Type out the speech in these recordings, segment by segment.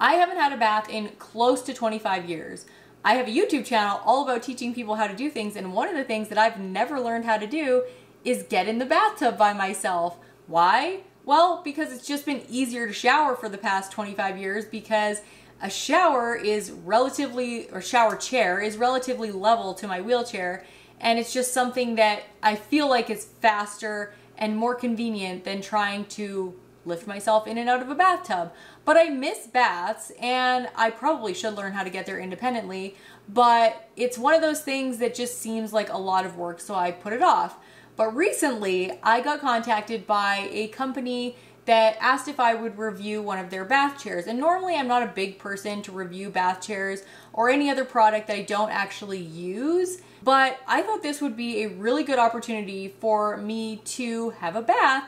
I haven't had a bath in close to 25 years. I have a YouTube channel all about teaching people how to do things, and one of the things that I've never learned how to do is get in the bathtub by myself. Why? Well, because it's just been easier to shower for the past 25 years because a shower is relatively, or shower chair is relatively level to my wheelchair, and it's just something that I feel like is faster and more convenient than trying to lift myself in and out of a bathtub. But I miss baths, and I probably should learn how to get there independently, but it's one of those things that just seems like a lot of work, so I put it off. But recently, I got contacted by a company that asked if I would review one of their bath chairs. And normally I'm not a big person to review bath chairs or any other product that I don't actually use, but I thought this would be a really good opportunity for me to have a bath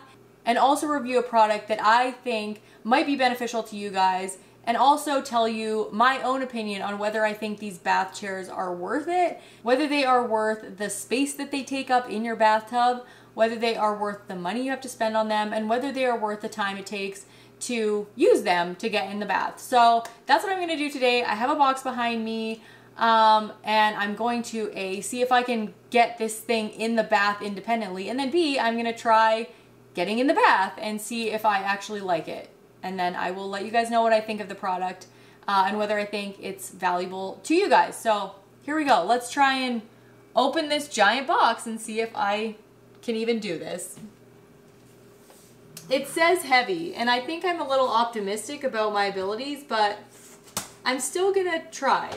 and also review a product that I think might be beneficial to you guys, and also tell you my own opinion on whether I think these bath chairs are worth it, whether they are worth the space that they take up in your bathtub, whether they are worth the money you have to spend on them, and whether they are worth the time it takes to use them to get in the bath. So that's what I'm gonna do today. I have a box behind me, and I'm going to A, see if I can get this thing in the bath independently, and then B, I'm gonna try getting in the bath and see if I actually like it. And then I will let you guys know what I think of the product and whether I think it's valuable to you guys. So here we go. Let's try and open this giant box and see if I can even do this. It says heavy, and I think I'm a little optimistic about my abilities, but I'm still gonna try.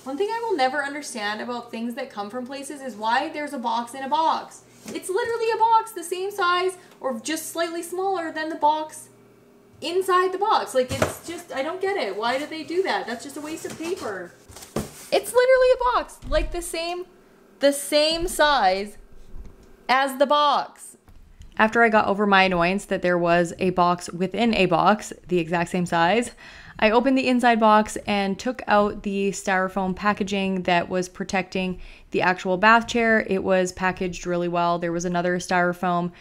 One thing I will never understand about things that come from places is why there's a box in a box. It's literally a box the same size or just slightly smaller than the box inside the box. Like, it's just, I don't get it. Why do they do that? That's just a waste of paper. It's literally a box, like the same size as the box. After I got over my annoyance that there was a box within a box, the exact same size, I opened the inside box and took out the styrofoam packaging that was protecting the actual bath chair. It was packaged really well. There was another styrofoam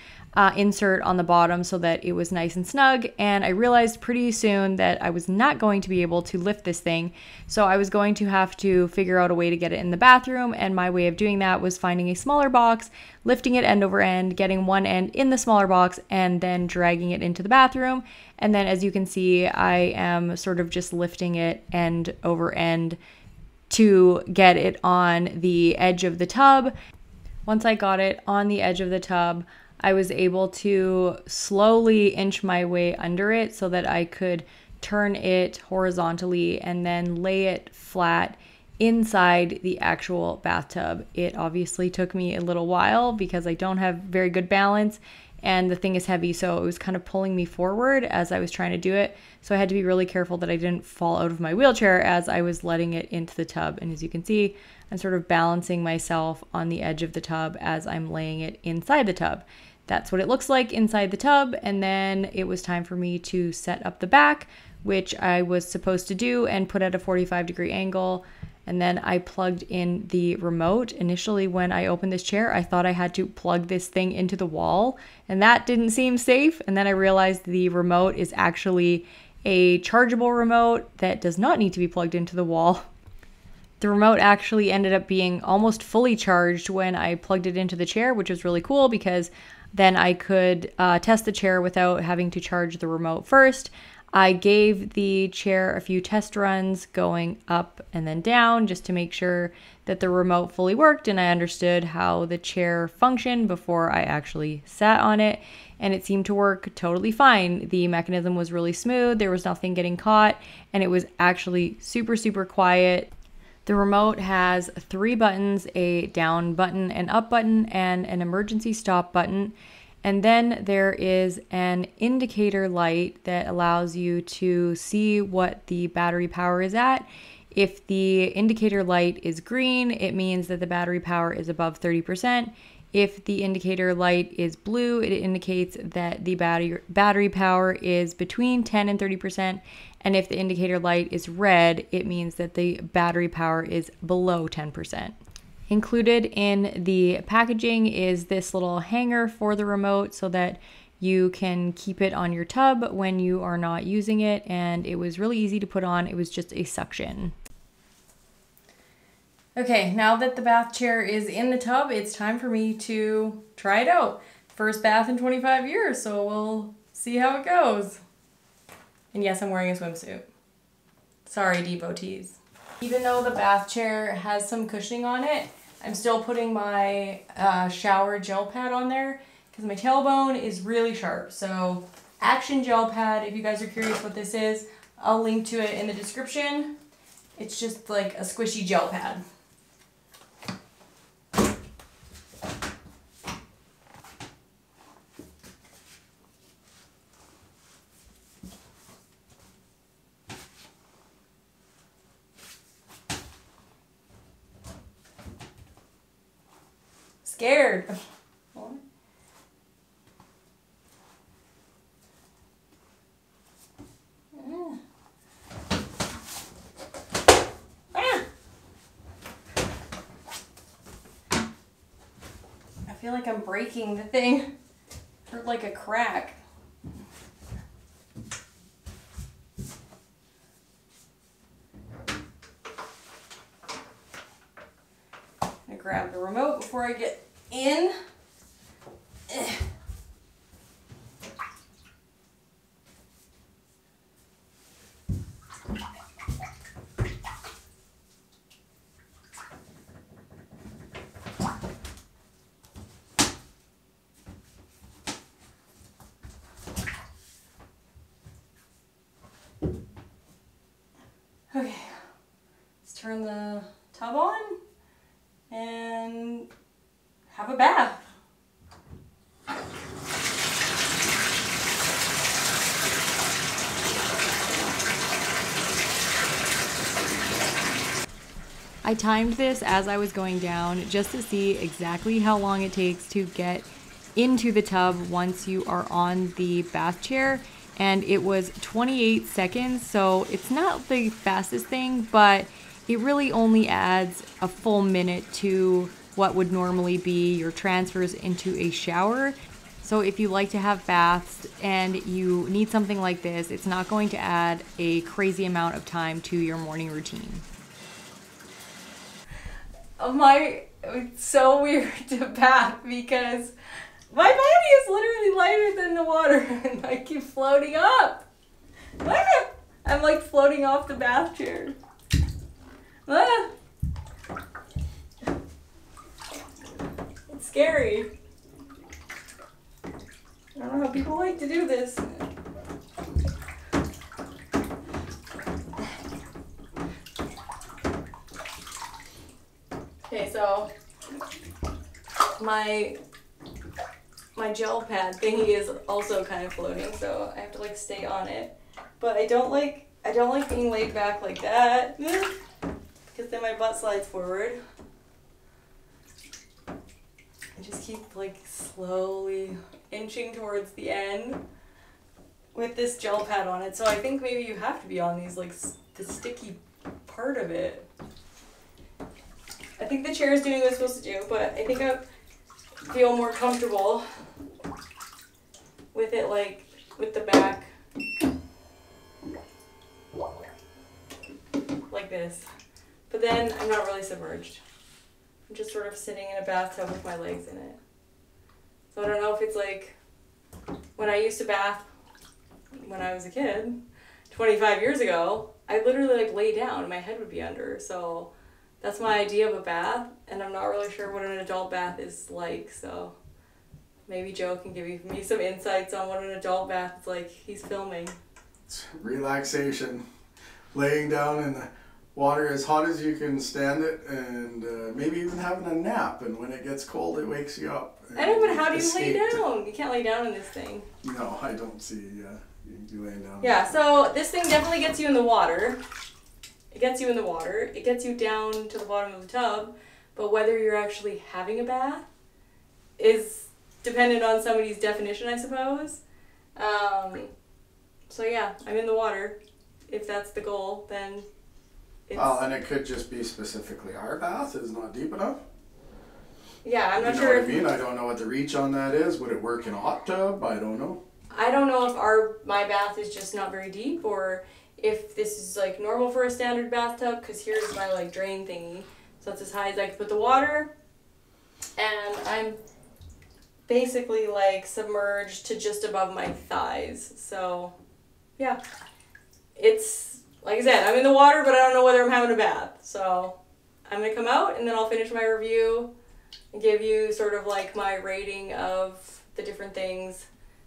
insert on the bottom so that it was nice and snug, and I realized pretty soon that I was not going to be able to lift this thing, so I was going to have to figure out a way to get it in the bathroom, and my way of doing that was finding a smaller box, lifting it end over end, getting one end in the smaller box, and then dragging it into the bathroom. And then, as you can see, I am sort of just lifting it end over end to get it on the edge of the tub. Once I got it on the edge of the tub, I was able to slowly inch my way under it so that I could turn it horizontally and then lay it flat inside the actual bathtub. It obviously took me a little while because I don't have very good balance and the thing is heavy, so it was kind of pulling me forward as I was trying to do it. So I had to be really careful that I didn't fall out of my wheelchair as I was letting it into the tub. And as you can see, I'm sort of balancing myself on the edge of the tub as I'm laying it inside the tub. That's what it looks like inside the tub, and then it was time for me to set up the back, which I was supposed to do and put at a 45-degree angle, and then I plugged in the remote. Initially, when I opened this chair, I thought I had to plug this thing into the wall, and that didn't seem safe, and then I realized the remote is actually a chargeable remote that does not need to be plugged into the wall. The remote actually ended up being almost fully charged when I plugged it into the chair, which was really cool because then I could test the chair without having to charge the remote first. I gave the chair a few test runs going up and then down just to make sure that the remote fully worked and I understood how the chair functioned before I actually sat on it, and it seemed to work totally fine. The mechanism was really smooth, there was nothing getting caught, and it was actually super, super quiet. The remote has 3 buttons, a down button, an up button, and an emergency stop button. And then there is an indicator light that allows you to see what the battery power is at. If the indicator light is green, it means that the battery power is above 30%. If the indicator light is blue, it indicates that the battery power is between 10 and 30%. And if the indicator light is red, it means that the battery power is below 10%. Included in the packaging is this little hanger for the remote so that You can keep it on your tub when you are not using it, and it was really easy to put on. It was just a suction. Okay, now that the bath chair is in the tub, it's time for me to try it out. First bath in 25 years, so we'll see how it goes. And yes, I'm wearing a swimsuit. Sorry, devotees. Even though the bath chair has some cushioning on it, I'm still putting my shower gel pad on there because my tailbone is really sharp. So Action Gel Pad, if you guys are curious what this is, I'll link to it in the description. It's just like a squishy gel pad. Scared. I feel like I'm breaking the thing. Heard like a crack. I grab the remote before I get in. Okay, let's turn the tub on and have a bath. I timed this as I was going down just to see exactly how long it takes to get into the tub once you are on the bath chair, and it was 28 seconds, so it's not the fastest thing, but it really only adds a full minute to what would normally be your transfers into a shower. So if you like to have baths and you need something like this, it's not going to add a crazy amount of time to your morning routine. It's so weird to bath because my body is literally lighter than the water and I keep floating up. I'm like floating off the bath chair. It's scary. I don't know how people like to do this. Okay, so my gel pad thingy is also kind of floating, so I have to like stay on it. But I don't like being laid back like that because then my butt slides forward. I just keep like slowly inching towards the end with this gel pad on it. So I think maybe you have to be on these, like the sticky part of it. I think the chair is doing what it's supposed to do, but I think I feel more comfortable with it, like with the back like this. But then I'm not really submerged. I'm just sort of sitting in a bathtub with my legs in it. So I don't know if it's like when I used to bath when I was a kid 25 years ago, I literally like lay down and my head would be under. So that's my idea of a bath, and I'm not really sure what an adult bath is like, so maybe Joe can give me some insights on what an adult bath is like. He's filming. It's relaxation. Laying down in the water as hot as you can stand it, and maybe even having a nap, and when it gets cold it wakes you up. I know, but how do you lay down? You can't lay down in this thing. No, I don't see you can be laying down. Yeah, so this thing definitely gets you in the water. It gets you in the water. It gets you down to the bottom of the tub, but whether you're actually having a bath is dependent on somebody's definition, I suppose. So yeah, I'm in the water. If that's the goal, then it's... Well, and it could just be specifically our bath is not deep enough. yeah, I'm not you know sure. What I mean, I don't know what the reach on that is. Would it work in a hot tub? I don't know. I don't know if my bath is just not very deep, or if this is like normal for a standard bathtub. Because here's my like drain thingy, so that's as high as I can put the water, and I'm basically like submerged to just above my thighs. So yeah, it's like I said, I'm in the water, but I don't know whether I'm having a bath. So I'm gonna come out and then I'll finish my review and give you sort of like my rating of the different things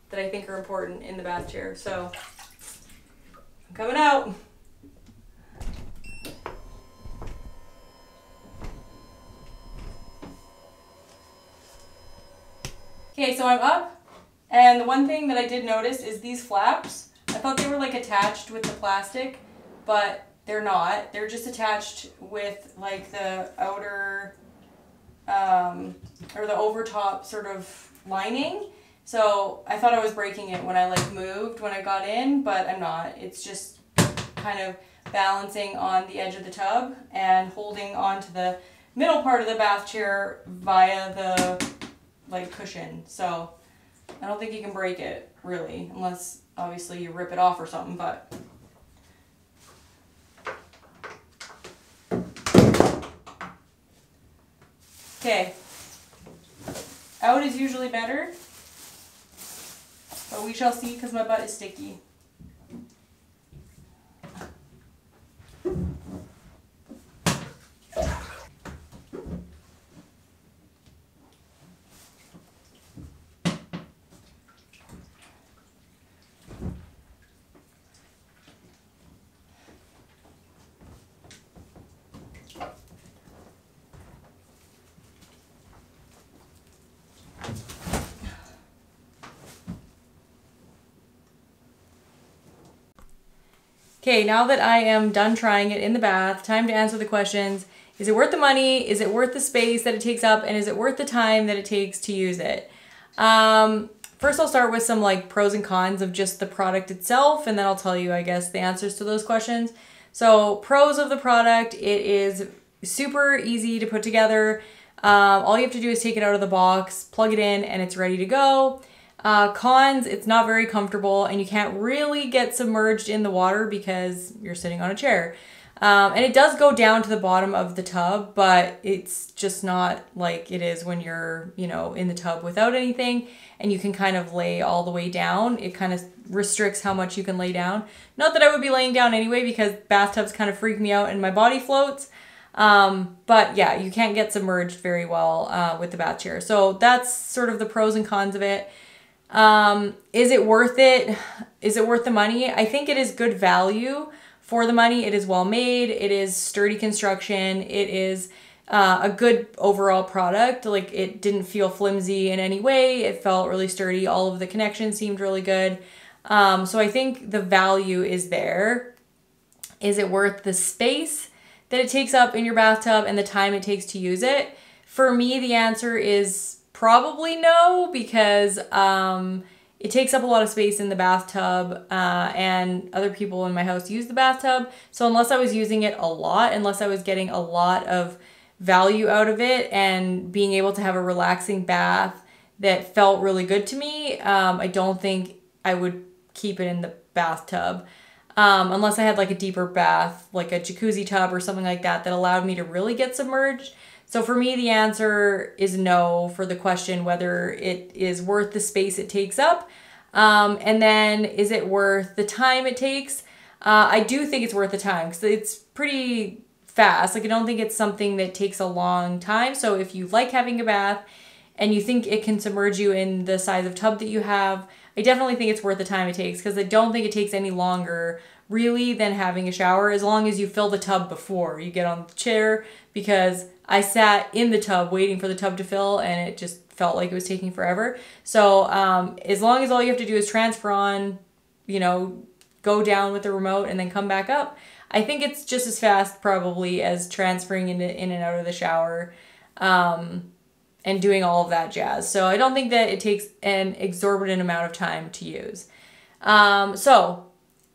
that I think are important in the bath chair. So I'm coming out. Okay, so I'm up, and the one thing that I did notice is these flaps. I thought they were like attached with the plastic, but they're not. They're just attached with like the outer, or the overtop sort of lining. So I thought I was breaking it when I like moved when I got in, but I'm not. It's just kind of balancing on the edge of the tub and holding onto the middle part of the bath chair via the like cushion. So I don't think you can break it really, unless obviously you rip it off or something, but okay. Out is usually better, but we shall see because my butt is sticky. Okay, now that I am done trying it in the bath, time to answer the questions. Is it worth the money? Is it worth the space that it takes up? And is it worth the time that it takes to use it? First I'll start with some like pros and cons of just the product itself, and then I'll tell you, I guess, the answers to those questions. So pros of the product, it is super easy to put together. All you have to do is take it out of the box, plug it in, and it's ready to go. Cons, it's not very comfortable and you can't really get submerged in the water because you're sitting on a chair. And it does go down to the bottom of the tub, but it's just not like it is when you're, you know, in the tub without anything and you can kind of lay all the way down. It kind of restricts how much you can lay down. Not that I would be laying down anyway because bathtubs kind of freak me out and my body floats. But yeah, you can't get submerged very well with the bath chair. So that's sort of the pros and cons of it. Is it worth it? Is it worth the money? I think it is good value for the money. It is well made. It is sturdy construction. It is a good overall product. Like, it didn't feel flimsy in any way. It felt really sturdy. All of the connections seemed really good. So I think the value is there. Is it worth the space that it takes up in your bathtub and the time it takes to use it? For me, the answer is probably no, because it takes up a lot of space in the bathtub, and other people in my house use the bathtub. So unless I was using it a lot, unless I was getting a lot of value out of it and being able to have a relaxing bath that felt really good to me, I don't think I would keep it in the bathtub. Unless I had like a deeper bath, like a jacuzzi tub or something like that, that allowed me to really get submerged. So for me, the answer is no for the question whether it is worth the space it takes up. And then, is it worth the time it takes? I do think it's worth the time because it's pretty fast. Like, I don't think it's something that takes a long time. So if you like having a bath and you think it can submerge you in the size of tub that you have, I definitely think it's worth the time it takes, because I don't think it takes any longer really than having a shower, as long as you fill the tub before you get on the chair, because I sat in the tub waiting for the tub to fill and it just felt like it was taking forever. So as long as all you have to do is transfer on, you know, go down with the remote and then come back up, I think it's just as fast probably as transferring in and out of the shower and doing all of that jazz. So I don't think that it takes an exorbitant amount of time to use. So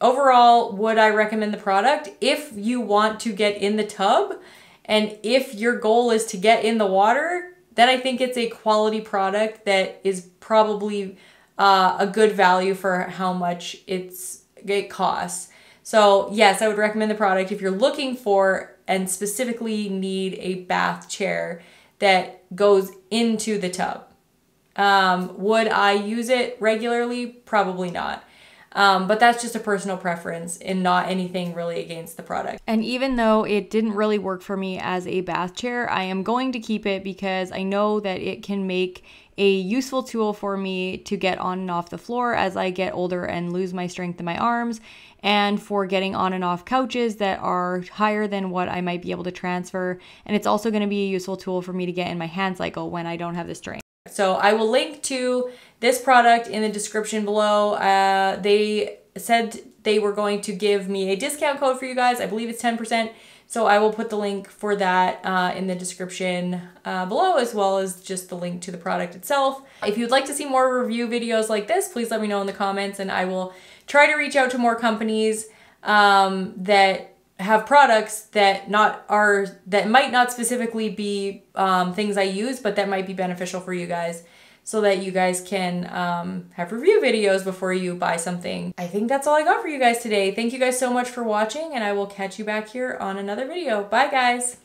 overall, would I recommend the product? If you want to get in the tub and if your goal is to get in the water, then I think it's a quality product that is probably a good value for how much it costs. So yes, I would recommend the product if you're looking for and specifically need a bath chair that goes into the tub. Would I use it regularly? Probably not. But that's just a personal preference and not anything really against the product. And even though it didn't really work for me as a bath chair, I am going to keep it because I know that it can make a useful tool for me to get on and off the floor as I get older and lose my strength in my arms, and for getting on and off couches that are higher than what I might be able to transfer. And it's also going to be a useful tool for me to get in my hand cycle when I don't have the strength. So I will link to this product in the description below. They said they were going to give me a discount code for you guys. I believe it's 10%. So I will put the link for that in the description below, as well as just the link to the product itself. If you'd like to see more review videos like this, please let me know in the comments, and I will try to reach out to more companies that have products that might not specifically be things I use, but that might be beneficial for you guys, so that you guys can have review videos before you buy something. I think that's all I got for you guys today. Thank you guys so much for watching, and I will catch you back here on another video. Bye guys.